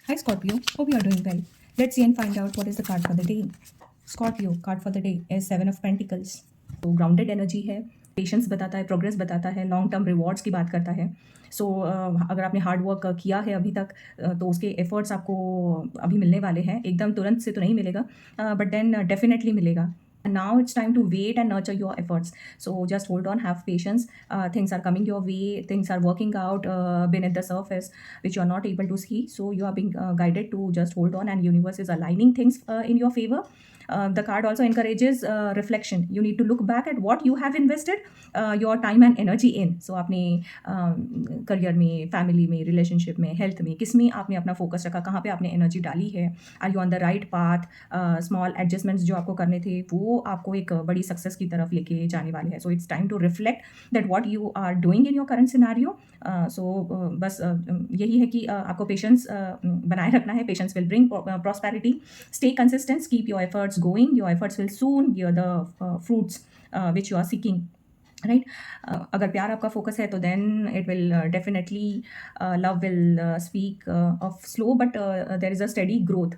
Hi Scorpio, hope you are doing well. Let's see and find out what is the card for the day. Scorpio, card for the day is Seven of Pentacles. तो grounded energy है, patience बताता है, progress बताता है, long term rewards की बात करता है. सो अगर आपने हार्ड वर्क किया है अभी तक तो उसके एफर्ट्स आपको अभी मिलने वाले हैं. एकदम तुरंत से तो नहीं मिलेगा, बट देन डेफिनेटली मिलेगा. And now it's time to wait and nurture your efforts. So just hold on, have patience. Things are coming your way, things are working out beneath the surface, which you are not able to see. So you are being guided to just hold on, and universe is aligning things in your favor. The card also encourages reflection. You need to look back at what you have invested your time and energy in. So आपने career में, family में, relationship में, health में, किस में आपने अपना focus रखा, कहाँ पे आपने एनर्जी डाली है. Are you on the right path. Small adjustments जो आपको करने थे वो आपको एक बड़ी सक्सेस की तरफ लेके जाने वाले हैं. So it's time to reflect that what you are doing in your current scenario. बस यही है कि आपको पेशेंस बनाए रखना है. Patience will bring prosperity. Stay consistent, keep your efforts going. Your efforts will soon bear the fruits which you are seeking. Right. अगर प्यार आपका फोकस है तो then it will definitely love will speak of slow but there is a steady growth.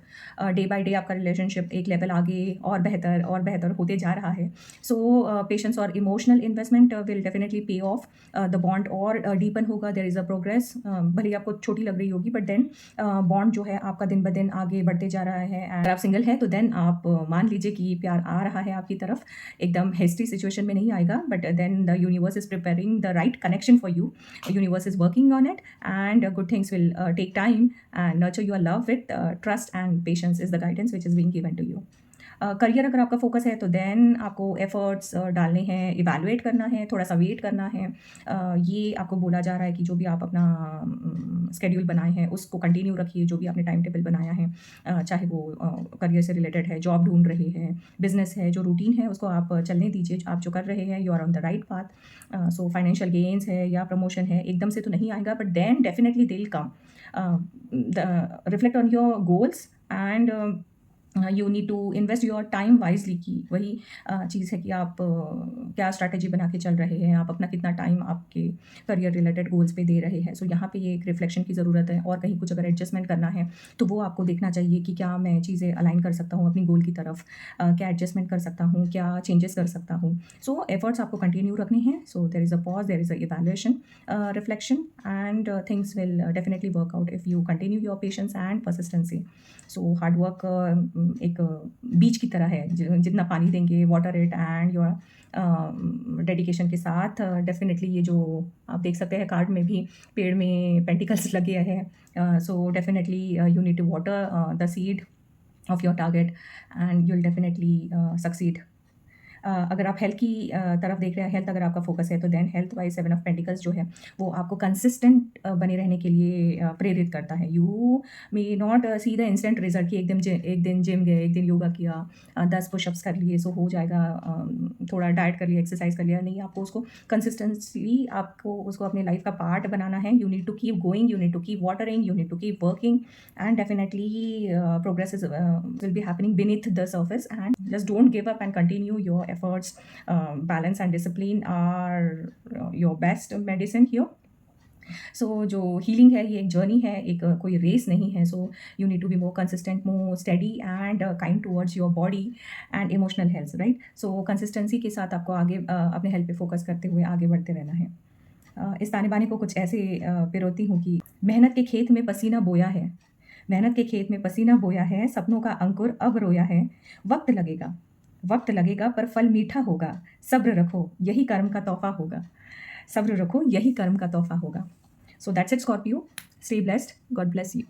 Day by day आपका relationship एक level आगे और बेहतर होते जा रहा है. सो पेशेंस और emotional investment will definitely pay off. The bond और डीपन होगा. There is a progress. भले ही आपको छोटी लग रही होगी बट देन बॉन्ड जो है आपका दिन ब दिन आगे बढ़ते जा रहा है. अगर आप सिंगल है तो देन आप मान लीजिए कि प्यार आ रहा है आपकी तरफ. एकदम हेस्टी सिचुएशन में नहीं आएगा but then the universe is preparing the right connection for you. Universe is working on it, and good things will take time, and nurture your love with trust and patience is the guidance which is being given to you. Career अगर आपका focus है तो then आपको efforts डालने हैं, evaluate करना है, थोड़ा सा वेट करना है. ये आपको बोला जा रहा है कि जो भी आप अपना स्केड्यूल बनाए हैं उसको कंटिन्यू रखिए. जो भी आपने टाइम टेबल बनाया है, चाहे वो करियर से रिलेटेड है, जॉब ढूंढ रहे हैं, बिजनेस है, जो रूटीन है उसको आप चलने दीजिए. आप जो कर रहे हैं you are on the right path. So financial gains है या प्रमोशन है एकदम से तो नहीं आएगा but then definitely they will come. Reflect on your goals and you need to invest your time wisely. की वही चीज़ है कि आप क्या स्ट्रैटेजी बना के चल रहे हैं, आप अपना कितना टाइम आपके करियर रिलेटेड गोल्स पे दे रहे हैं. सो यहाँ पे ये एक रिफ्लेक्शन की ज़रूरत है. और कहीं कुछ अगर एडजस्टमेंट करना है तो वो आपको देखना चाहिए कि क्या मैं चीज़ें अलाइन कर सकता हूँ अपनी गोल की तरफ. क्या एडजस्टमेंट कर सकता हूँ, क्या चेंजेस कर सकता हूँ. सो एफर्ट्स आपको कंटिन्यू रखने हैं. So there is a pause, there is a evaluation, reflection, and things will definitely work out if you continue your patience and persistency. So hard work एक बीज की तरह है. जितना पानी देंगे, water it and your dedication के साथ डेफिनेटली ये जो आप देख सकते हैं कार्ड में भी पेड़ में पेंटिकल्स लगे हैं. So definitely you need to water the seed of your target and you will definitely succeed. अगर आप हेल्थ की तरफ देख रहे हैं, हेल्थ अगर आपका फोकस है तो then health wise seven of pentacles जो है वो आपको कंसिस्टेंट बने रहने के लिए प्रेरित करता है. You may not see the instant result कि एक दिन जिम गए, एक दिन योगा किया, 10 पुशअप्स कर लिए सो हो जाएगा, थोड़ा डाइट कर लिया, एक्सरसाइज कर लिया. नहीं, आपको उसको कंसिस्टेंटली आपको उसको अपने लाइफ का पार्ट बनाना है. You need to keep going, you need to keep watering, you need to keep working, and definitely progress will be happening beneath the surface. And just don't give up and continue your efforts. Balance and discipline are your best medicine here. सो जो healing है ये एक journey है, एक कोई race नहीं है. So you need to be more consistent, more study and kind towards your body and emotional health. Right. So consistency के साथ आपको आगे अपने हेल्थ पे फोकस करते हुए आगे बढ़ते रहना है. इस ताने बाने को कुछ ऐसे पिरोती हूँ कि मेहनत के खेत में पसीना बोया है, मेहनत के खेत में पसीना बोया है, सपनों का अंकुर अब रोया है. वक्त लगेगा पर फल मीठा होगा. सब्र रखो यही कर्म का तोहफा होगा. सब्र रखो यही कर्म का तोहफा होगा. So that's it Scorpio. Stay blessed. God bless you.